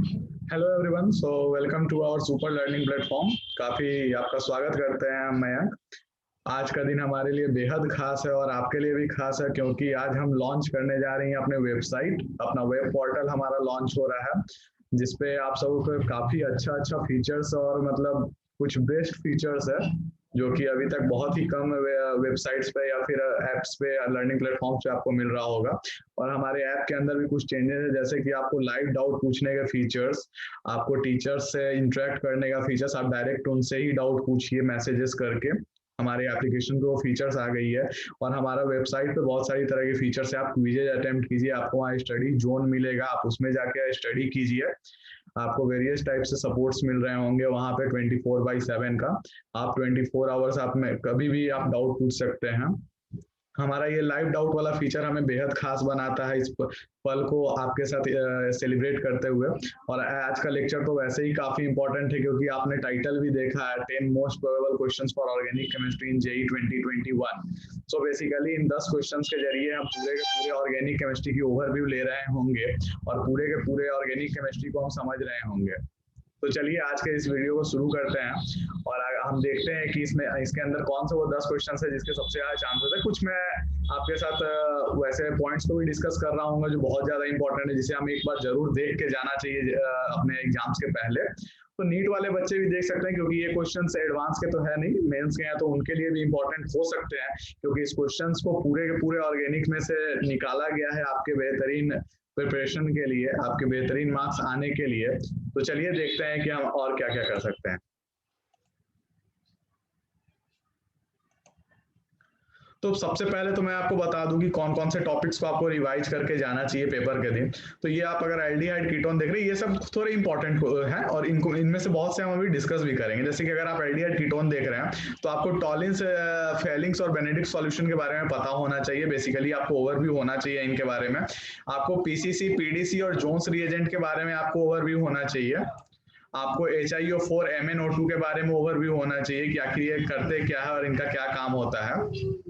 Hello everyone, so welcome to our super learning platform. काफ़ी आपका स्वागत करते हैं हम मयंक। आज का दिन हमारे लिए बेहद खास है और आपके लिए भी खास है, क्योंकि आज हम लॉन्च करने जा रही हैं अपने वेबसाइट। अपना वेब पोर्टल हमारा लॉन्च हो रहा है, जिसपे आप सबको काफ़ी अच्छा अच्छा फीचर्स और मतलब कुछ बेस्ट फीचर्स है जो कि अभी तक बहुत ही कम वेबसाइट्स पे या फिर ऐप्स पे लर्निंग प्लेटफॉर्म्स पे आपको मिल रहा होगा। और हमारे ऐप के अंदर भी कुछ चेंजेस है, जैसे कि आपको लाइव डाउट पूछने के फीचर्स, आपको टीचर्स से इंटरेक्ट करने का फीचर्स, आप डायरेक्ट उनसे ही डाउट पूछिए मैसेजेस करके। हमारे एप्लीकेशन पे वो फीचर्स आ गई है। और हमारा वेबसाइट पे बहुत सारी तरह के फीचर्स है। आप क्विजेज अटेम्प्ट कीजिए, आपको वहाँ स्टडी जोन मिलेगा, आप उसमें जाके स्टडी कीजिए। आपको वेरियस टाइप से सपोर्ट्स मिल रहे होंगे वहाँ पे 24/7 का। आप 24 आवर्स आप में कभी भी आप डाउट पूछ सकते हैं। हमारा ये लाइव डाउट वाला फीचर हमें बेहद खास बनाता है इस पल को आपके साथ सेलिब्रेट करते हुए। और आज का लेक्चर तो वैसे ही काफी इंपॉर्टेंट है, क्योंकि आपने टाइटल भी देखा है, 10 most probable questions for organic chemistry in JEE 2021। So basically in 10 questions के जरिए हम पूरे के पूरे ऑर्गेनिक केमिस्ट्री की ओवरव्यू ले रहे होंगे और पूरे के पूरे ऑर्गेनिक केमिस्ट्री को हम समझ रहे होंगे। तो चलिए आज के इस वीडियो को शुरू करते हैं और हम देखते हैं कि इसमें इसके अंदर कौन से वो 10 क्वेश्चन है जिसके सबसे ज्यादा चांसेस है। कुछ मैं आपके साथ वैसे पॉइंट्स को भी डिस्कस कर रहा हूँ जो बहुत ज्यादा इंपॉर्टेंट है, जिसे हमें एक बार जरूर देख के जाना चाहिए अपने एग्जाम्स के पहले। तो नीट वाले बच्चे भी देख सकते हैं, क्योंकि ये क्वेश्चन एडवांस के तो है नहीं, मेंस के हैं, तो उनके लिए भी इंपॉर्टेंट हो सकते हैं, क्योंकि इस क्वेश्चंस को पूरे के पूरे ऑर्गेनिक में से निकाला गया है आपके बेहतरीन प्रिपरेशन के लिए, आपके बेहतरीन मार्क्स आने के लिए। तो चलिए देखते हैं कि हम और क्या क्या कर सकते हैं। तो सबसे पहले तो मैं आपको बता दूं कि कौन कौन से टॉपिक्स को आपको रिवाइज करके जाना चाहिए पेपर के दिन। तो ये आप अगर एल्डिहाइड कीटोन देख रहे हैं, ये सब थोड़े इंपॉर्टेंट हैं और इनको इनमें से बहुत से हम अभी डिस्कस भी करेंगे। जैसे कि अगर आप एल्डिहाइड कीटोन देख रहे हैं तो आपको टॉलिन्स, फेलिंग्स और बेनेडिक्ट सॉल्यूशन के बारे में पता होना चाहिए। बेसिकली आपको ओवरव्यू होना चाहिए इनके बारे में। आपको पीसीसी, पीडीसी और जोन्स रिएजेंट के बारे में आपको ओवरव्यू होना चाहिए। आपको HiO4 MnO2 के बारे में ओवरव्यू होना चाहिए कि आखिर ये करते क्या है और इनका क्या काम होता है।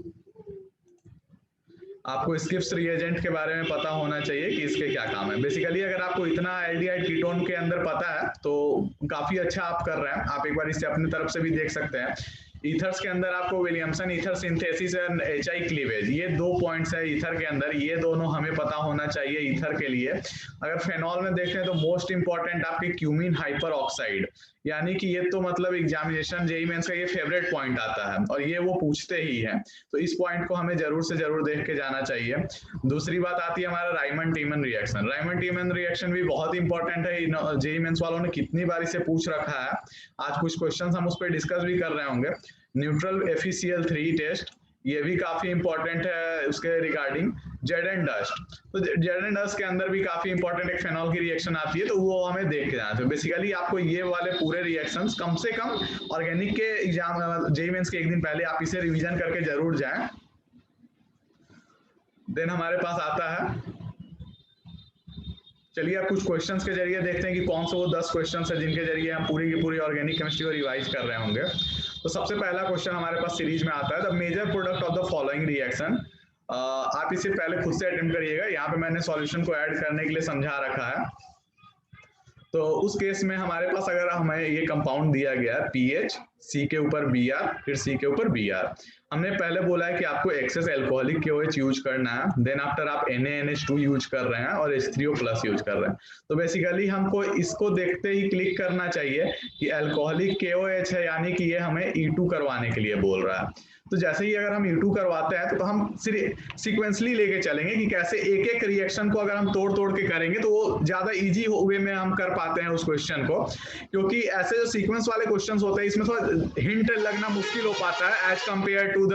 आपको स्किप्स रिएजेंट के बारे में पता होना चाहिए कि इसके क्या काम है। बेसिकली अगर आपको इतना एल्डिहाइड कीटोन के अंदर पता है तो काफी अच्छा आप कर रहे हैं। आप एक बार इसे अपनी तरफ से भी देख सकते हैं। ईथर्स के अंदर आपको Williamson ether synthesis and HI cleavage, ये 2 पॉइंट्स है ईथर के अंदर, ये दोनों हमें पता होना चाहिए ईथर के लिए। अगर फेनॉल में देखें तो मोस्ट इंपॉर्टेंट आपके क्यूमीन हाइपर ऑक्साइड, यानी कि ये तो मतलब एग्जामिनेशन जेई मेंस का ये फेवरेट पॉइंट आता है और ये वो पूछते ही है। तो इस पॉइंट को हमें जरूर से जरूर देख के जाना चाहिए। दूसरी बात आती है हमारा राइमन टीमन रिएक्शन। राइमन टीमन रिएक्शन भी बहुत इंपॉर्टेंट है, जेई मेंस वालों ने कितनी बार इसे पूछ रखा है। आज कुछ क्वेश्चन हम उस पर डिस्कस भी कर रहे होंगे। न्यूट्रल FeCl3 टेस्ट, ये भी काफी इंपॉर्टेंट है उसके रिगार्डिंग। जेड एंड डस्ट, तो जेड एंड डस्ट के अंदर भी काफी इंपॉर्टेंट एक फेनॉल की रिएक्शन आती है, तो वो हमें देख के जाना चाहिए। बेसिकली आपको ये वाले पूरे रिएक्शंस कम से कम ऑर्गेनिक के एग्जाम जेई मेंस के एक दिन पहले आप इसे रिवीजन करके जरूर जाएं। देन हमारे पास आता है, चलिए आप कुछ क्वेश्चंस के जरिए देखते हैं कि कौन से वो 10 क्वेश्चंस है जिनके जरिए हम पूरी की पूरी ऑर्गेनिक केमिस्ट्री को रिवाइज कर रहे होंगे। तो सबसे पहला क्वेश्चन हमारे पास सीरीज में आता है, the major product of the following reaction. आप इसे पहले खुद से अटेम्प्ट करिएगा, यहाँ पे मैंने सॉल्यूशन को ऐड करने के लिए समझा रखा है। तो उस केस में हमारे पास अगर हमें ये कंपाउंड दिया गया है पीएच, सी के ऊपर Br, फिर सी के ऊपर Br, हमने पहले बोला है कि आपको एक्सेस एल्कोहलिक KOH यूज करना है। देन आफ्टर आप NaNH2 यूज कर रहे हैं और H3O+ यूज कर रहे हैं। तो बेसिकली हमको इसको देखते ही क्लिक करना चाहिए कि एल्कोहलिक KOH है, यानी कि ये हमें E2 करवाने के लिए बोल रहा है। तो जैसे ही अगर हम E2 करवाते हैं तो हम सिर्फ सीक्वेंसली लेके चलेंगे कि कैसे एक एक रिएक्शन को अगर हम तोड़ तोड़ के करेंगे तो वो ज्यादा इजी वे में हम कर पाते हैं उस क्वेश्चन को। क्योंकि ऐसे जो सीक्वेंस वाले क्वेश्चंस होते हैं इसमें थोड़ा हिंट लगना मुश्किल हो पाता है एज कंपेयर टू द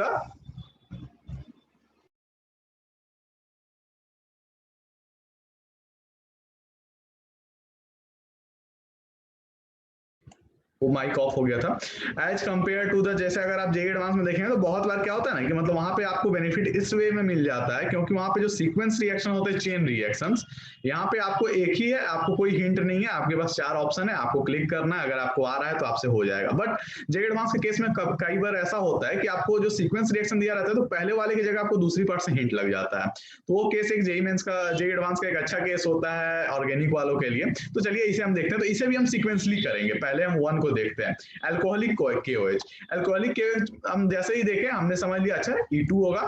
वो माइक ऑफ हो गया था। एज कम्पेयर टू द, जैसे अगर आप जेई एडवांस में देखेंगे तो बहुत बार क्या होता है ना कि मतलब वहां पे आपको बेनिफिट इस वे में मिल जाता है क्योंकि वहां पे जो सीक्वेंस रिएक्शन होते हैं, चेन रिएक्शंस, यहाँ पे आपको एक ही है, आपको कोई हिंट नहीं है, आपके पास 4 ऑप्शन है, आपको क्लिक करना है, अगर आपको आ रहा है तो आपसे हो जाएगा। बट जेई एडवांस के केस में कई बार ऐसा होता है कि आपको जो सीक्वेंस रिएक्शन दिया रहता है तो पहले वाले की जगह आपको दूसरी पार्ट से हिंट लग जाता है। तो वो केस एक जेई मेंस का, जेई एडवांस का एक अच्छा केस होता है ऑर्गेनिक वालों के लिए। तो चलिए इसे हम देखते हैं। तो इसे भी हम सीक्वेंसली करेंगे। पहले हम 1 को देखते हैं, अल्कोहलिक KOH। अल्कोहलिक KOH हम जैसे ही देखें हमने समझ लिया अच्छा E2 होगा।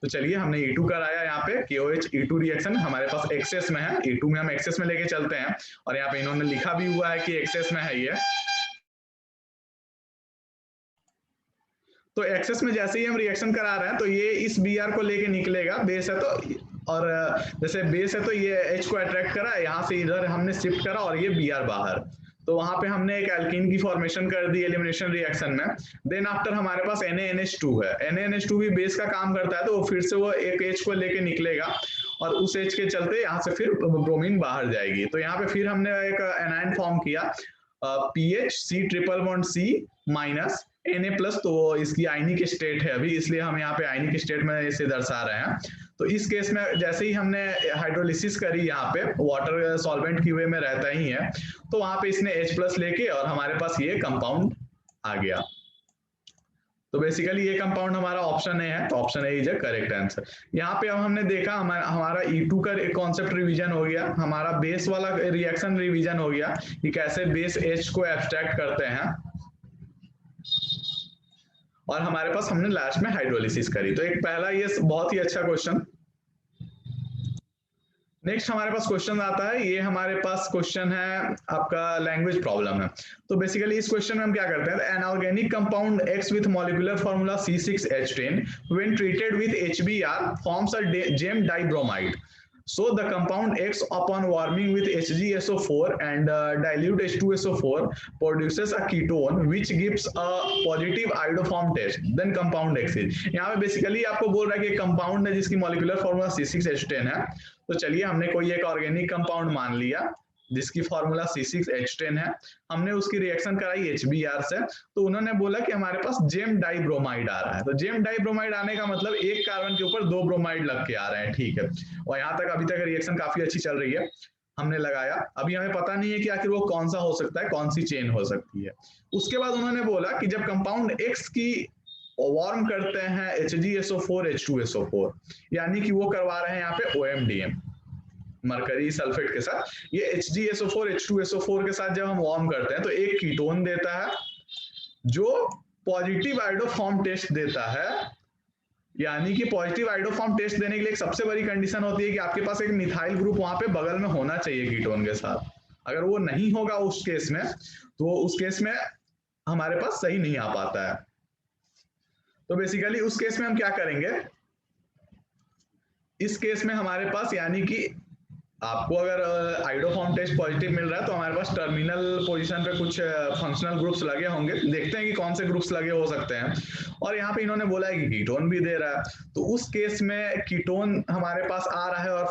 तो चलिए हमने E2 कराया, यहाँ पे KOH E2 रिएक्शन हमारे पास एक्सेस में है, E2 में हम एक्सेस में लेके चलते हैं और यहाँ पे इन्होंने लिखा भी हुआ है कि एक्सेस में है ये। तो एक्सेस में जैसे ही हम रिएक्शन करा रहे हैं तो ये इस Br को लेके निकलेगा, बेस है तो, और जैसे बेस है तो ये H को अट्रैक्ट करा, यहाँ से इधर हमने शिफ्ट करा और ये Br बाहर। तो वहां पे हमने एक एल्कीन की फॉर्मेशन कर दी एलिमिनेशन रिएक्शन में। देन आफ्टर हमारे पास NaNH2 है, NaNH2 भी बेस का काम करता है, तो वो फिर से वो एक H को लेके निकलेगा और उस H के चलते यहाँ से फिर ब्रोमीन बाहर जाएगी। तो यहाँ पे फिर हमने एक एनायन फॉर्म किया, PH C triple bond C minus Na+, तो इसकी आयनिक स्टेट है अभी, इसलिए हम यहाँ पे आयनिक स्टेट में इसे दर्शा रहे हैं। तो इस केस में जैसे ही हमने हाइड्रोलिसिस करी, यहाँ पे वाटर सॉल्वेंट की वे में रहता ही है, तो वहां पे इसने H+ लेके और हमारे पास ये कंपाउंड आ गया। तो बेसिकली ये कंपाउंड हमारा ऑप्शन ए है, तो option A is a correct answer. यहाँ पे अब हमने देखा हमारा E2 का कॉन्सेप्ट रिवीजन हो गया, हमारा बेस वाला रिएक्शन रिवीजन हो गया कि कैसे बेस H को एब्स्ट्रैक्ट करते हैं, और हमारे पास हमने लास्ट में हाइड्रोलिसिस करी। तो एक पहला ये बहुत ही अच्छा क्वेश्चन। नेक्स्ट हमारे पास क्वेश्चन आता है, ये हमारे पास क्वेश्चन है आपका लैंग्वेज प्रॉब्लम है। तो बेसिकली इस क्वेश्चन में हम क्या करते हैं, an organic compound X with molecular formula C6H10 when treated with HBr forms a gem dibromide. So the compound X upon warming with HgSO4 and dilute H2SO4 produces a ketone which gives a positive iodoform test. Then compound X is, यहाँ पे basically आपको बोल रहा है कि compound है जिसकी molecular formula C6H10 है। तो चलिए हमने कोई एक ऑर्गेनिक कंपाउंड मान लिया जिसकी फॉर्मूला C6H10 है, हमने उसकी रिएक्शन कराई HBr से, तो उन्होंने बोला कि हमारे पास जेम डाइब्रोमाइड आ रहा है। तो जेम डाइब्रोमाइड आने का मतलब एक कार्बन के ऊपर 2 ब्रोमाइड लग के आ रहे हैं, ठीक है। और यहाँ तक अभी तक रिएक्शन काफी अच्छी चल रही है, हमने लगाया। अभी हमें पता नहीं है कि आखिर वो कौन सा हो सकता है, कौन सी चेन हो सकती है। उसके बाद उन्होंने बोला कि जब कंपाउंड X की वार्म करते हैं HgSO4 H2SO4, यानी कि वो करवा रहे हैं यहाँ पे OMDM मरकरी सल्फेट के साथ, ये HgSO4 H2SO4 के साथ जब हम वार्म करते हैं तो एक कीटोन देता है जो पॉजिटिव आइडोफॉर्म टेस्ट देता है। यानी कि पॉजिटिव आइडोफॉर्म टेस्ट देने के लिए एक सबसे बड़ी कंडीशन होती है कि आपके पास एक मिथाइल ग्रुप वहां पे बगल में होना चाहिए कीटोन के साथ। अगर वो नहीं होगा उस केस में, तो उस केस में हमारे पास सही नहीं आ पाता है। तो बेसिकली उस केस में हम क्या करेंगे, इस केस में हमारे पास यानी कि आपको अगर आइडोफॉर्म टेस्ट पॉजिटिव मिल रहा है तो हमारे पास टर्मिनल पोजीशन पे कुछ फंक्शनल ग्रुप्स लगे होंगे, देखते हैं कि कौन से ग्रुप्स लगे हो सकते हैं। और यहाँ पे इन्होंने बोला है कि कीटोन भी दे रहा है, तो उस केस में कीटोन हमारे पास आ रहा है और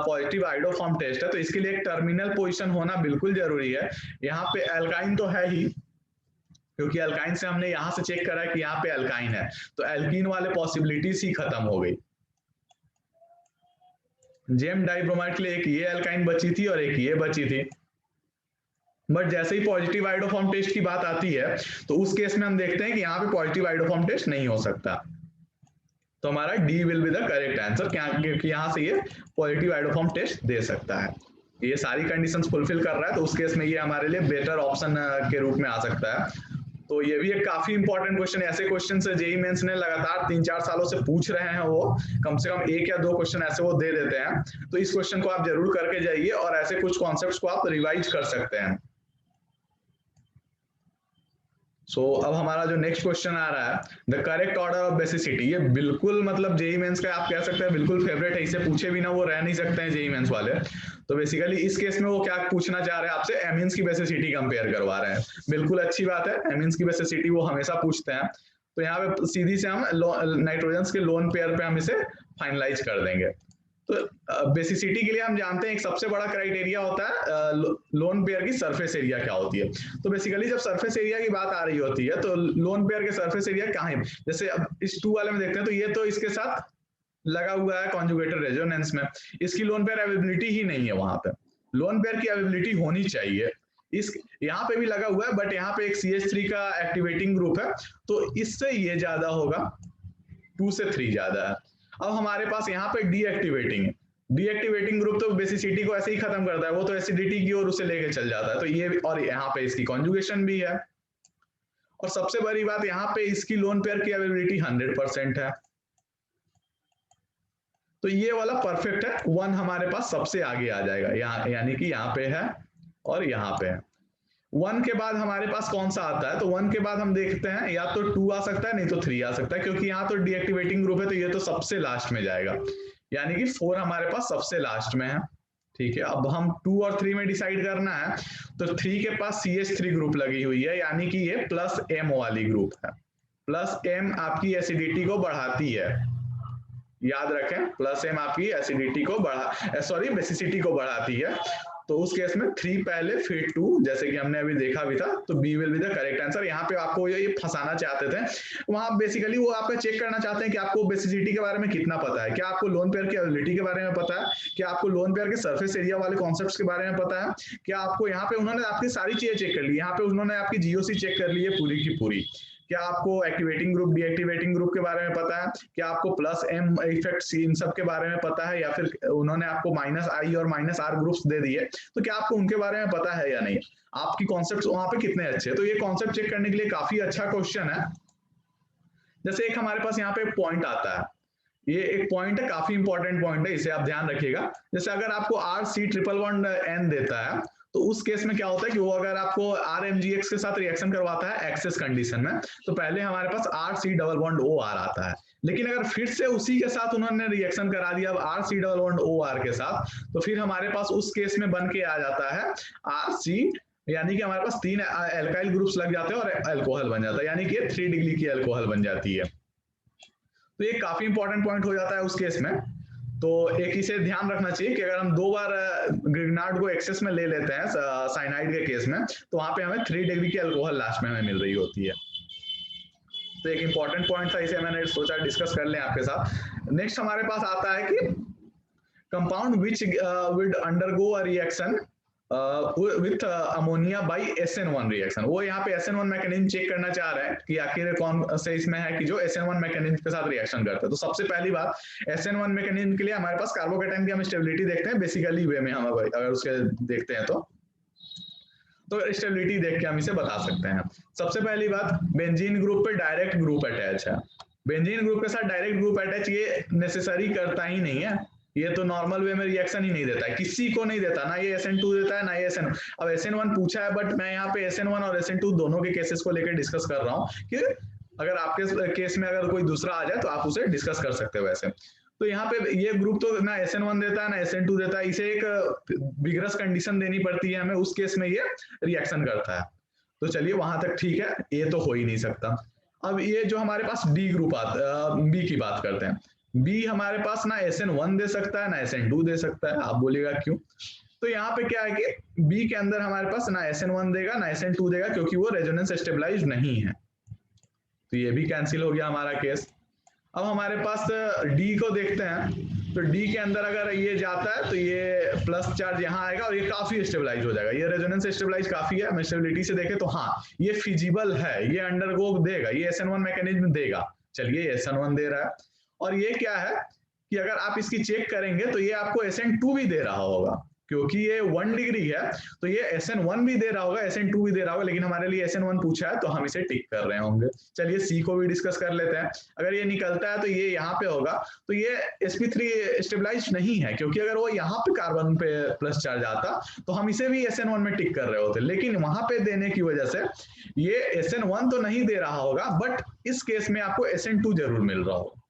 पॉजिटिव आइडोफॉर्म टेस्ट है, तो इसके लिए एक टर्मिनल पोजिशन होना बिल्कुल जरूरी है। यहाँ पे एल्काइन तो है ही, क्योंकि एल्काइन से हमने यहाँ से चेक करा है कि यहाँ पे एल्काइन है, तो एल्कीन वाले पॉसिबिलिटीज ही खत्म हो गई। जेम डाइब्रोमाइड के लिए एक ये एल्काइन बची थी और एक ये बची थी। बट जैसे ही पॉजिटिव आइडोफॉर्म टेस्ट की बात आती है तो उस केस में हम देखते हैं कि यहाँ पे पॉजिटिव आइडोफॉर्म टेस्ट नहीं हो सकता। तो हमारा D will be the correct answer, क्योंकि यहाँ से ये पॉजिटिव आइडोफॉर्म टेस्ट दे सकता है, ये सारी कंडीशंस फुलफिल कर रहा है, तो उस केस में ये हमारे लिए बेटर ऑप्शन के रूप में आ सकता है। तो ये भी एक काफी इंपॉर्टेंट क्वेश्चन है। ऐसे क्वेश्चन से जेईई मेंस ने लगातार 3-4 सालों से पूछ रहे हैं, वो कम से कम 1 या 2 क्वेश्चन ऐसे वो दे देते हैं। तो इस क्वेश्चन को आप जरूर करके जाइए और ऐसे कुछ कॉन्सेप्ट्स को आप रिवाइज कर सकते हैं। अब हमारा जो नेक्स्ट क्वेश्चन आ रहा है, the correct order of basicity, ये बिल्कुल मतलब जेईई मेंस का आप कह सकते हैं बिल्कुल फेवरेट है, इसे पूछे बिना वो रह नहीं सकते हैं जेईई मेंस वाले। तो बेसिकली इस केस में वो क्या पूछना चाह रहे हैं आपसे, एमीन्स की बेसिसिटी कंपेयर करवा रहे हैं। बिल्कुल अच्छी बात है, एमीन्स की बेसिसिटी वो हमेशा पूछते हैं। तो यहाँ पे सीधी से हम नाइट्रोजन के लोन पेयर पे हम इसे फाइनलाइज कर देंगे। तो बेसिसिटी के लिए हम जानते हैं एक सबसे बड़ा क्राइटेरिया होता है लोन पेयर की सरफेस एरिया क्या होती है। तो बेसिकली जब सरफेस एरिया की बात आ रही होती है तो लोन पेयर के सरफेस एरिया कहाँ है, जैसे अब इस 2 वाले में देखते हैं तो ये तो इसके साथ लगा हुआ है कॉन्जुगेटेड रेजोनेंस में, इसकी लोन पेयर अवेलेबिलिटी ही नहीं है। वहां पे लोन पेयर की अवेलेबिलिटी होनी चाहिए। इस यहाँ पे भी लगा हुआ है बट यहाँ पे एक CH3 का एक्टिवेटिंग ग्रुप है तो इससे ये ज्यादा होगा, 2 से 3 ज्यादा है। अब हमारे पास यहाँ पे डीएक्टिवेटिंग है, डीएक्टिवेटिंग ग्रुप तो बेसिसिटी को ऐसे ही खत्म करता है, वो तो एसिडिटी की ओर उसे लेके चल जाता है। तो ये और यहाँ पे इसकी कॉन्जुगेशन भी है। और सबसे बड़ी बात यहाँ पे इसकी लोन पेयर की अवेलेबिलिटी 100% है। तो ये वाला परफेक्ट है, 1 हमारे पास सबसे आगे आ जाएगा यहाँ, यानी कि यहाँ पे है और यहाँ पे है। 1 के बाद हमारे पास कौन सा आता है, तो 1 के बाद हम देखते हैं या तो 2 आ सकता है नहीं तो 3 आ सकता है, क्योंकि यहाँ तो डीएक्टिवेटिंग ग्रुप है तो ये तो सबसे लास्ट में जाएगा, यानी कि 4 हमारे पास सबसे लास्ट में है। ठीक है, अब हम 2 और 3 में डिसाइड करना है तो 3 के पास CH3 ग्रुप लगी हुई है, यानी कि ये +M वाली ग्रुप है। +M आपकी एसिडिटी को बढ़ाती है, याद रखें, +M आपकी एसिडिटी को बेसिसिटी को बढ़ाती है। तो उस केस में 3 पहले फिर 2, जैसे कि हमने अभी देखा भी था, तो B will be the correct answer. यहाँ पे आपको ये फंसाना चाहते थे, वहां बेसिकली वो आपका चेक करना चाहते हैं कि आपको बेसिसिटी के बारे में कितना पता है, क्या आपको लोन पेयर की एबिलिटी के बारे में पता है, क्या आपको लोन पेयर के सरफेस एरिया वाले कॉन्सेप्ट्स के बारे में पता है, क्या आपको यहाँ पे उन्होंने आपकी सारी चीजें चेक कर ली, यहाँ पे उन्होंने आपकी GOC चेक कर ली है पूरी की पूरी, क्या आपको एक्टिवेटिंग ग्रुप डीएक्टिवेटिंग ग्रुप के बारे में पता है, क्या आपको +M इफेक्ट इन सब के बारे में पता है, या फिर उन्होंने आपको -I और -R ग्रुप्स दे दिए तो क्या आपको उनके बारे में पता है या नहीं, आपकी कॉन्सेप्ट्स वहां पे कितने अच्छे हैं। तो ये कॉन्सेप्ट चेक करने के लिए काफी अच्छा क्वेश्चन है। जैसे एक हमारे पास यहाँ पे पॉइंट आता है, ये एक पॉइंट है, काफी इंपॉर्टेंट पॉइंट है, इसे आप ध्यान रखिएगा। जैसे अगर आपको RC∠N देता है तो उस केस में क्या होता है कि वो अगर आपको RMGX के साथ रिएक्शन करवाता है एक्सेस कंडीशन में, तो पहले हमारे पास RC∠OR आता है, लेकिन अगर फिर से उसी के साथ उन्होंने रिएक्शन करा दिया अब RC∠OR के साथ, तो फिर हमारे पास उस केस में बन के आ जाता है RC, यानी कि हमारे पास 3 एल्काइल ग्रुप्स लग जाते हैं और अल्कोहल बन जाता है, यानी कि 3 डिग्री की अल्कोहल बन जाती है। तो ये काफी इंपॉर्टेंट पॉइंट हो जाता है उस केस में। तो एक इसे ध्यान रखना चाहिए कि अगर हम 2 बार ग्रिग्नार्ड को एक्सेस में ले लेते हैं साइनाइड के केस में, तो वहां पे हमें 3 डिग्री की अल्कोहल लास्ट में हमें मिल रही होती है। तो एक इंपॉर्टेंट पॉइंट था, इसे मैंने सोचा डिस्कस कर लें आपके साथ। नेक्स्ट हमारे पास आता है कि compound which would undergo a reaction with ammonia by SN1 reaction. वो यहाँ पे SN1 मैकेनिज्म चेक करना चाह रहे हैं कि आखिर कौन से इसमें है कि जो SN1 मैकेनिज्म के साथ रिएक्शन करते हैं। तो सबसे पहली बात, SN1 मैकेनिज्म के लिए हमारे पास कार्बोकैटायन की हम स्टेबिलिटी देखते हैं बेसिकली वे में, हम अगर उसके देखते हैं तो स्टेबिलिटी देख के हम इसे बता सकते हैं। सबसे पहली बात, बेंजीन ग्रुप पे डायरेक्ट ग्रुप अटैच है। बेंजीन ग्रुप के साथ डायरेक्ट ग्रुप अटैच ये नेसेसरी करता ही नहीं है, ये तो नॉर्मल वे में रिएक्शन ही नहीं देता है, किसी को नहीं देता, ना ये SN2 देता है ना ये SN1। अब SN1 पूछा है बट मैं यहाँ पे SN1 और SN2 दोनों के केसेस को लेकर डिस्कस कर रहा हूँ कि अगर आपके केस में अगर कोई दूसरा आ जाए तो आप उसे डिस्कस कर सकते हो वैसे। तो यहाँ पे ये ग्रुप तो ना SN1 देता है ना SN2 देता है, इसे एक विगरस कंडीशन देनी पड़ती है हमें, उस केस में ये रिएक्शन करता है। तो चलिए वहां तक ठीक है, ये तो हो ही नहीं सकता। अब ये जो हमारे पास D ग्रुप आता है, B की बात करते हैं। B हमारे पास ना SN1 दे सकता है ना SN2 दे सकता है, आप बोलिएगा क्यों? तो यहाँ पे क्या है कि B के अंदर हमारे पास ना SN1 देगा ना SN2 देगा, क्योंकि वो रेजोनेंस स्टेबलाइज नहीं है। तो ये भी कैंसिल हो गया हमारा केस। अब हमारे पास D को देखते हैं, तो D के अंदर अगर ये जाता है तो ये प्लस चार्ज यहाँ आएगा और ये काफी स्टेबलाइज हो जाएगा, ये रेजोनेंस स्टेबलाइज काफी है। हम स्टेबिलिटी से देखें तो हाँ ये फिजिबल है, ये अंडरगो देगा, ये SN1 मैकेनिज्म देगा। चलिए SN1 दे रहा है, और ये क्या है कि अगर आप इसकी चेक करेंगे तो ये आपको SN2 भी दे रहा होगा, क्योंकि ये 1 डिग्री है तो ये SN1 भी दे रहा होगा, SN2 भी दे रहा होगा, लेकिन हमारे लिए SN1 पूछा है तो हम इसे टिक कर रहे होंगे। चलिए C को भी डिस्कस कर लेते हैं। अगर ये निकलता है तो ये यहाँ पे होगा, तो ये sp3 स्टेबलाइज नहीं है, क्योंकि अगर वो यहाँ पे कार्बन पे प्लस चार्ज आता तो हम इसे भी SN1 में टिक कर रहे होते, लेकिन वहां पे देने की वजह से ये SN1 तो नहीं दे रहा होगा, बट इस केस में आपको SN2 जरूर मिल रहा होगा,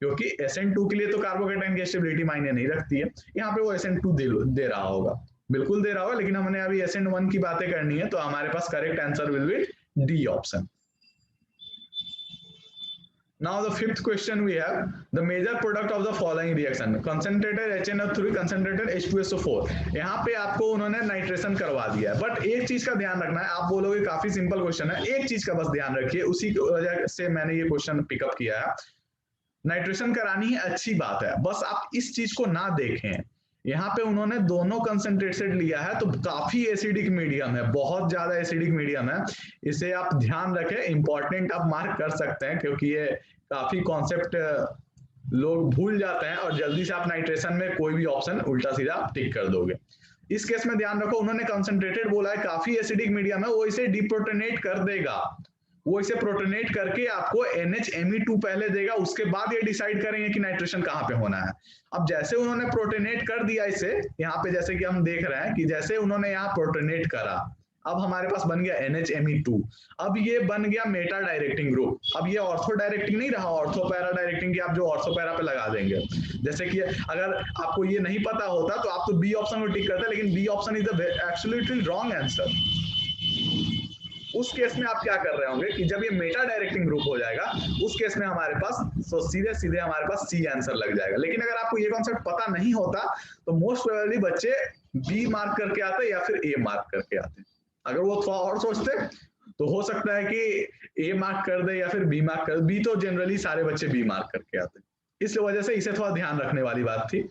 क्योंकि SN2 के लिए तो कार्बोकैटायन की स्टेबिलिटी मायने नहीं रखती है, यहाँ पे वो SN2 दे रहा होगा, बिल्कुल दे रहा होगा, लेकिन हमने अभी SN1 की बातें करनी है, तो हमारे पास correct answer will be D option. Now the fifth question we have the major product of the following reaction concentrated HNO3 concentrated H2SO4। यहाँ पे आपको उन्होंने नाइट्रेशन करवा दिया है, बट एक चीज का ध्यान रखना है। आप बोलोगे काफी सिंपल क्वेश्चन है, एक चीज का बस ध्यान रखिए, उसी की वजह से मैंने ये क्वेश्चन पिकअप किया है। नाइट्रेशन करानी है, अच्छी बात है, बस आप इस चीज को ना देखें। यहाँ पे उन्होंने दोनों कंसंट्रेटेड लिया है, तो काफी एसिडिक मीडियम है, बहुत ज्यादा एसिडिक मीडियम है, इसे आप ध्यान रखें। इंपॉर्टेंट आप मार्क कर सकते हैं, क्योंकि ये काफी कॉन्सेप्ट लोग भूल जाते हैं और जल्दी से आप नाइट्रेशन में कोई भी ऑप्शन उल्टा सीधा टिक कर दोगे। इस केस में ध्यान रखो, उन्होंने कंसंट्रेटेड बोला है, काफी एसिडिक मीडियम है, वो इसे डिप्रोटोनेट कर देगा, वो इसे प्रोटोनेट करके आपको NHMe2 पहले देगा, उसके बाद ये डिसाइड करेंगे कि नाइट्रेशन कहाँ पे होना है। अब जैसे उन्होंने प्रोटोनेट कर दिया इसे, यहाँ पे जैसे कि हम देख रहे हैं कि जैसे उन्होंने यहाँ प्रोटोनेट करा, अब हमारे पास बन गया NHMe2। अब ये बन गया मेटा डायरेक्टिंग ग्रुप। अब ये ऑर्थो डायरेक्टिंग नहीं रहा, ऑर्थो पैरा डायरेक्टिंग की आप जो ऑर्थो पैरा पे लगा देंगे। जैसे कि अगर आपको ये नहीं पता होता तो आप तो बी ऑप्शन को टिक करते, लेकिन B option is the absolutely wrong answer. उस केस में आप क्या कर रहे होंगे कि जब ये मेटा डायरेक्टिंग ग्रुप हो जाएगा, उस केस में हमारे पास तो सीधे सीधे हमारे पास सी आंसर लग जाएगा। लेकिन अगर आपको ये कॉन्सेप्ट पता नहीं होता तो मोस्ट प्रोबेबली बच्चे बी मार्क करके आते या फिर ए मार्क करके आते। अगर वो थोड़ा और सोचते तो हो सकता है कि ए मार्क कर दे या फिर बी मार्क कर दे। बी तो जनरली सारे बच्चे बी मार्क करके आते, इस वजह से इसे थोड़ा ध्यान रखने वाली बात थी,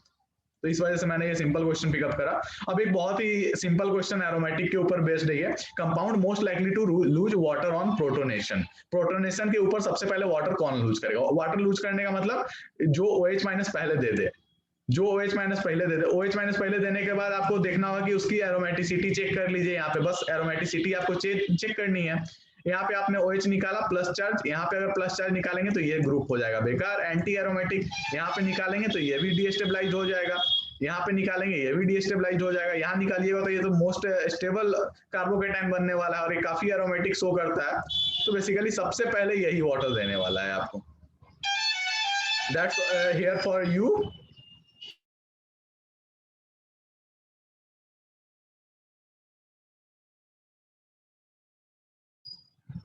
तो इस वजह से मैंने ये सिंपल क्वेश्चन पिकअप करा। अब एक बहुत ही सिंपल क्वेश्चन एरोमेटिक के ऊपर बेस्ड है। Compound most likely to lose water on protonation. Protonation के ऊपर सबसे पहले वाटर कौन लूज करेगा? वाटर लूज करने का मतलब जो OH माइनस पहले दे दे, जो OH माइनस पहले दे दे। OH माइनस पहले देने के बाद आपको देखना होगा कि उसकी एरोमेटिसिटी चेक कर लीजिए। यहाँ पे बस एरोमेटिसिटी आपको चेक करनी है। यहाँ पे आपने OH निकाला प्लस चार्ज, यहाँ पे अगर प्लस चार्ज निकालेंगे तो ये ग्रुप हो जाएगा बेकार, एंटी एरोमेटिक। यहाँ पे निकालेंगे तो ये भी डीस्टेबलाइज हो जाएगा, यहाँ पे निकालेंगे ये भी डीस्टेबलाइज हो जाएगा, यहाँ निकालिएगा तो ये तो मोस्ट स्टेबल कार्बोकेटाइन बनने वाला है और ये काफी एरोमेटिक शो करता है। तो बेसिकली सबसे पहले यही वाटर देने वाला है आपको। That's here for you.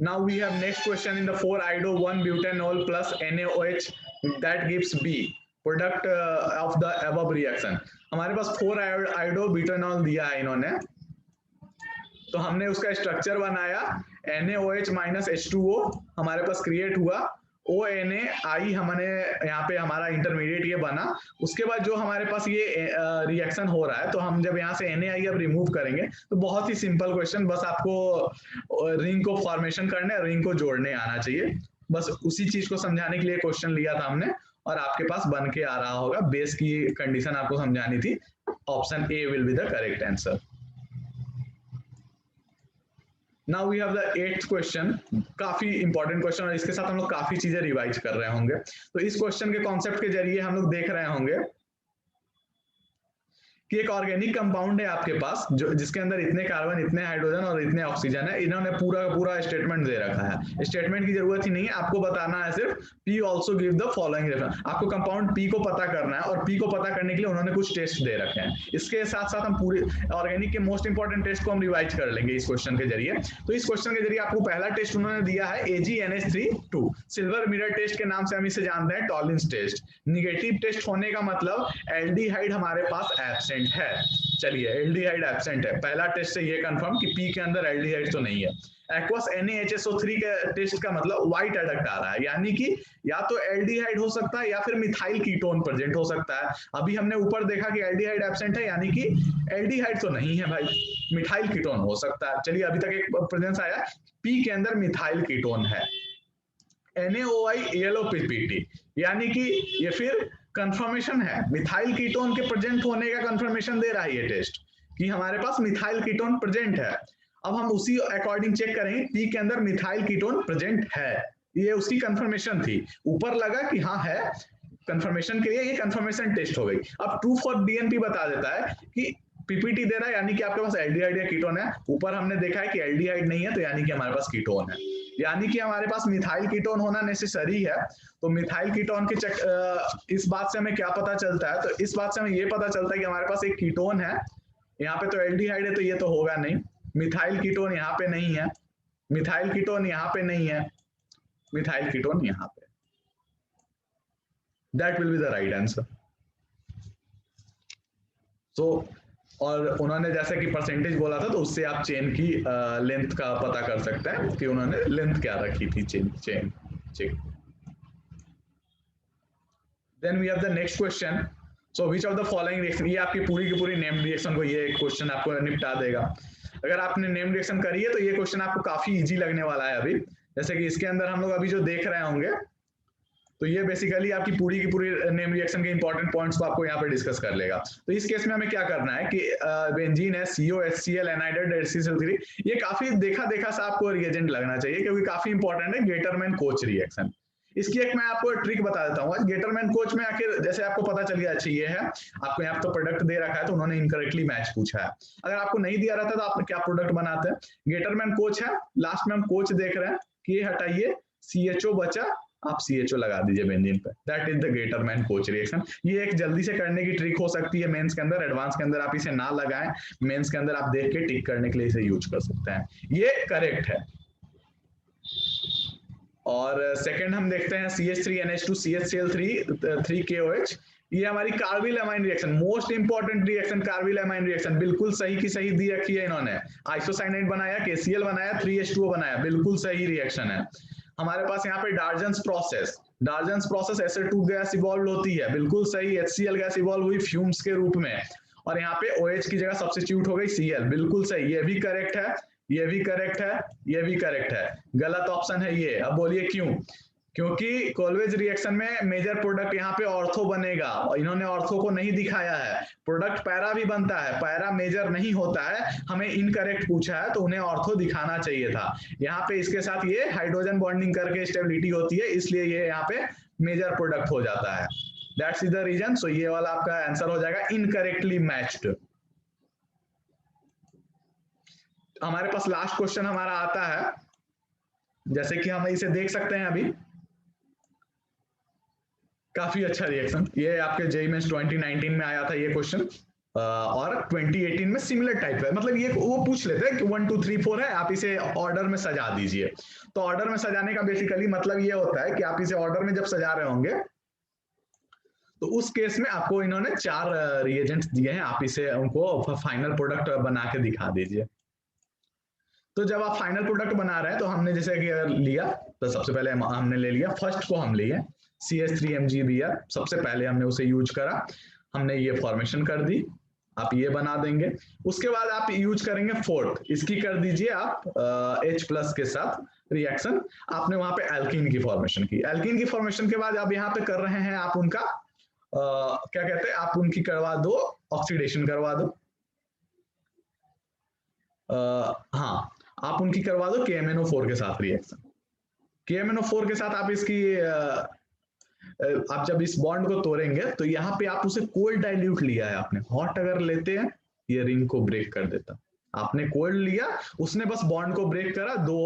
Now we have next question in the 4-iodo-1-butanol plus NaOH that gives B product of the above reaction। हमारे पास 4-iodo-butanol दिया है इन्होंने, तो हमने उसका स्ट्रक्चर बनाया, NaOH माइनस H2O हमारे पास क्रिएट हुआ, ONaI हमने यहाँ पे हमारा इंटरमीडिएट ये बना। उसके बाद जो हमारे पास ये रिएक्शन हो रहा है, तो हम जब यहाँ से NaI अब रिमूव करेंगे तो बहुत ही सिंपल क्वेश्चन, बस आपको रिंग को फॉर्मेशन करने, रिंग को जोड़ने आना चाहिए। बस उसी चीज को समझाने के लिए क्वेश्चन लिया था हमने और आपके पास बन के आ रहा होगा। बेस की कंडीशन आपको समझानी थी, option A will be the correct answer. Now we have the 8th question, काफी इंपॉर्टेंट क्वेश्चन और इसके साथ हम लोग काफी चीजें रिवाइज कर रहे होंगे। तो इस क्वेश्चन के कॉन्सेप्ट के जरिए हम लोग देख रहे होंगे कि एक ऑर्गेनिक कंपाउंड है आपके पास जो जिसके अंदर इतने कार्बन, इतने हाइड्रोजन और इतने ऑक्सीजन है। इन्होंने पूरा का पूरा स्टेटमेंट दे रखा है, स्टेटमेंट की जरूरत ही नहीं है, आपको बताना है सिर्फ P also give the following reference. आपको कंपाउंड P को पता करना है और P को पता करने के लिए उन्होंने कुछ टेस्ट दे रखे हैं। इसके साथ साथ हम पूरे ऑर्गेनिक के मोस्ट इंपॉर्टेंट टेस्ट को हम रिवाइज कर लेंगे इस क्वेश्चन के जरिए। तो इस क्वेश्चन के जरिए आपको पहला टेस्ट उन्होंने दिया है AgNH3 सिल्वर मिरर टेस्ट के नाम से हम इसे जानते हैं, टॉलिंस टेस्ट। निगेटिव टेस्ट होने का मतलब एल्डिहाइड हमारे पास एब्सेंट है। चलिए एल्डिहाइड एब्सेंट है, पहला टेस्ट से ये कंफर्म कि पी के अंदर एल्डिहाइड तो नहीं है। एक्वस NaHSO3 के टेस्ट का मतलब व्हाइट एडक्ट आ रहा है, यानी कि या तो एल्डिहाइड हो सकता है या फिर मिथाइल कीटोन प्रेजेंट हो सकता है। अभी हमने ऊपर देखा कि एल्डिहाइड एब्सेंट है, यानी कि एल्डिहाइड तो नहीं है भाई, मिथाइल कीटोन हो सकता है। चलिए अभी तक एक प्रेजेंस आया, पी के अंदर मिथाइल कीटोन है। NaOI ALOPPT, यानी कि ये फिर कंफर्मेशन है, मिथाइल कीटोन के प्रेजेंट होने का कंफर्मेशन दे रहा है ये टेस्ट कि हमारे पास मिथाइल कीटोन प्रेजेंट है। अब हम उसी अकॉर्डिंग चेक करेंगे, पी के अंदर मिथाइल कीटोन प्रेजेंट है, ये उसकी कंफर्मेशन थी। ऊपर लगा कि हाँ है, कंफर्मेशन के लिए ये कंफर्मेशन टेस्ट हो गई। अब ट्रू फॉर DNP बता देता है कि PPT दे रहा है, यानी कि आपके पास एल्डिहाइड या कीटोन है। ऊपर हमने देखा है कि एल्डिहाइड नहीं है, तो यानी कि हमारे पास कीटोन है, यानी कि हमारे पास मिथाइल कीटोन होना नेसेसरी है। तो मिथाइल कीटोन के इस बात से हमें क्या पता चलता है? तो इस बात से हमें ये पता चलता है कि हमारे पास एक कीटोन है, यहाँ पे तो एल्डिहाइड है तो ये तो होगा नहीं, मिथाइल कीटोन यहाँ पे नहीं है, मिथाइल कीटोन यहाँ पे नहीं है, मिथाइल कीटोन यहाँ पे। That will be the right answer. So और उन्होंने जैसे कि परसेंटेज बोला था, तो उससे आप चेन की लेंथ का पता कर सकते हैं कि उन्होंने लेंथ क्या रखी थी चेन। ठीक, then we have the next question. So which of the following reaction, ये आपकी पूरी की पूरी नेम्ड रिएक्शन को ये क्वेश्चन आपको निपटा देगा। अगर आपने नेम्ड रिएक्शन करी है तो ये क्वेश्चन आपको काफी इजी लगने वाला है अभी। जैसे कि इसके अंदर हम लोग अभी जो देख रहे होंगे, तो ये बेसिकली आपकी पूरी की पूरी नेम रिएक्शन के इंपॉर्टेंट पॉइंट्स को आपको यहाँ पे डिस्कस कर लेगा। तो इस केस में हमें क्या करना है कि बेंजीन है, COHCl एनाइड्राइड HCl3, ये काफी देखा देखा सा आपको रिएजेंट लगना चाहिए क्योंकि काफी इंपॉर्टेंट है गेटरमैन कोच रिएक्शन। इसकी एक मैं आपको ट्रिक बता देता हूँ। गेटरमैन कोच में आखिर जैसे आपको पता चल गया, अच्छा ये है, आपको यहाँ तो प्रोडक्ट दे रखा है तो उन्होंने इनकरेक्टली मैच पूछा है। अगर आपको नहीं दिया रहता तो आप क्या प्रोडक्ट बनाते हैं, गेटरमैन कोच है, लास्ट में हम कोच देख रहे हैं कि ये हटाइए, CHO बचा, आप CHO लगा दीजिए बेंजीन पे, that is the Gattermann coach reaction. ये एक जल्दी से करने की ट्रिक हो सकती है मेंस के अंदर, एडवांस के अंदर आप इसे ना लगाएं, मेंस के अंदर आप देख के टिक करने के लिए इसे यूज कर सकते हैं, ये करेक्ट है। और सेकंड हम देखते हैं CH3NH2 CHCl3 3KOH, ये हमारी carbyl amine reaction, most important reaction carbyl amine reaction, बिल्कुल सही की सही दी रखी है इन्होंने। आइसोसाइनाइड बनाया, KCl बनाया, 3H2O बनाया, बिल्कुल सही रिएक्शन है। हमारे पास यहाँ पे डार्जन्स प्रोसेस SO2 गैस इवॉल्व होती है, बिल्कुल सही, HCl गैस इवॉल्व हुई फ्यूम्स के रूप में, और यहाँ पे OH की जगह सब्स्टिट्यूट हो गई Cl, बिल्कुल सही, ये भी करेक्ट है, ये भी करेक्ट है, ये भी करेक्ट है। गलत ऑप्शन है ये। अब बोलिए क्यों? क्योंकि कोल्वेज रिएक्शन में मेजर प्रोडक्ट यहाँ पे ऑर्थो बनेगा और इन्होंने ऑर्थो को नहीं दिखाया है। प्रोडक्ट पैरा भी बनता है, पैरा मेजर नहीं होता है, हमें इनकरेक्ट पूछा है तो उन्हें ऑर्थो दिखाना चाहिए था। यहाँ पे इसके साथ ये हाइड्रोजन बॉन्डिंग करके स्टेबिलिटी होती है, इसलिए ये यहाँ पे मेजर प्रोडक्ट हो जाता है, दैट्स द रीजन। सो ये वाला आपका आंसर हो जाएगा इनकरेक्टली मैच्ड। हमारे पास लास्ट क्वेश्चन हमारा आता है, जैसे कि हम इसे देख सकते हैं अभी, काफी अच्छा रिएक्शन, ये आपके JEE मेंस 2019 में आया था ये क्वेश्चन, और 2018 में सिमिलर टाइप है, मतलब ये वो पूछ लेते हैं कि 1 2 3 4 है, आप इसे ऑर्डर में सजा दीजिए। तो ऑर्डर में सजाने का बेसिकली मतलब ये होता है कि आप इसे ऑर्डर में जब सजा रहे होंगे तो उस केस में आपको इन्होंने 4 रिएजेंट्स दिए हैं, आप इसे उनको फाइनल प्रोडक्ट बना के दिखा दीजिए। तो जब आप फाइनल प्रोडक्ट बना रहे हैं तो हमने जैसे कि अगर लिया तो सबसे पहले हमने ले लिया, फर्स्ट को हम लिए CH3MgBr, सबसे पहले हमने उसे यूज करा, हमने ये फॉर्मेशन कर दी, आप ये बना देंगे। उसके बाद आप यूज करेंगे फोर्थ, इसकी कर दीजिए आप H+ के साथ रिएक्शन, आपने वहां पे एल्कीन की फॉर्मेशन की। एल्कीन की फॉर्मेशन के बाद आप यहाँ पे कर रहे हैं, आप उनका क्या कहते हैं, आप उनकी करवा दो, ऑक्सीडेशन करवा दो, हाँ आप उनकी करवा दो KMnO4 के साथ रिएक्शन। KMnO4 के साथ आप इसकी आप जब इस बॉन्ड को तोड़ेंगे तो यहाँ पे आप उसे कोल्ड डाइल्यूट लिया है आपने, हॉट अगर लेते हैं ये रिंग को ब्रेक कर देता, आपने कोल्ड लिया, उसने बस बॉन्ड को ब्रेक करा, 2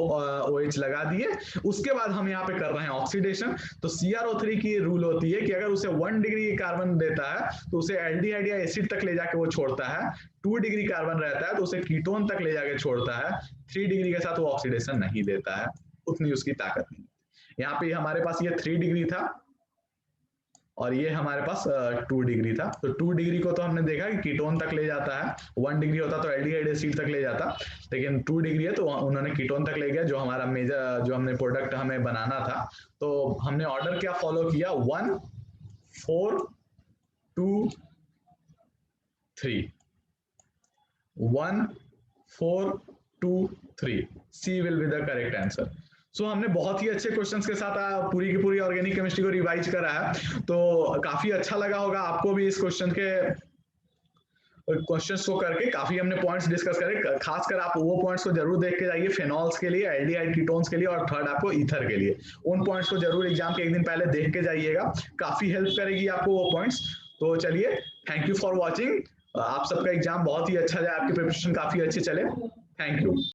OH लगा दिए। उसके बाद हम यहाँ पे कर रहे हैं ऑक्सीडेशन। तो CrO3 की रूल होती है कि अगर उसे 1 डिग्री कार्बन देता है तो उसे एल्डिहाइड या एसिड तक ले जाके वो छोड़ता है, 2 डिग्री कार्बन रहता है तो उसे कीटोन तक ले जाके छोड़ता है, 3 डिग्री के साथ वो ऑक्सीडेशन नहीं देता है, उतनी उसकी ताकत नहीं। यहाँ पे हमारे पास ये 3 डिग्री था और ये हमारे पास 2 डिग्री था, तो 2 डिग्री को तो हमने देखा कि कीटोन तक ले जाता है, 1 डिग्री होता तो एल्डिहाइड एसिड तक ले जाता, लेकिन 2 डिग्री है तो उन्होंने कीटोन तक ले गया, जो हमारा मेजर जो हमने प्रोडक्ट हमें बनाना था। तो हमने ऑर्डर क्या फॉलो किया, 1 4 2 3, 1 4 2 3, C will be the correct answer. So हमने बहुत ही अच्छे क्वेश्चंस के साथ पूरी की पूरी ऑर्गेनिक केमिस्ट्री को रिवाइज करा है, तो काफी अच्छा लगा होगा आपको भी इस क्वेश्चंस को करके। काफी हमने पॉइंट्स डिस्कस करे, खासकर आप वो पॉइंट्स को जरूर देख के जाइए, फेनॉल्स के लिए, एल्डिहाइड कीटोन्स के लिए, और थर्ड आपको ईथर के लिए, उन पॉइंट्स को जरूर एग्जाम के एक दिन पहले देख के जाइएगा, काफी हेल्प करेगी आपको वो पॉइंट्स। तो चलिए, थैंक यू फॉर वॉचिंग, आप सबका एग्जाम बहुत ही अच्छा जाए, आपकी प्रिपरेशन काफी अच्छी चले, थैंक यू।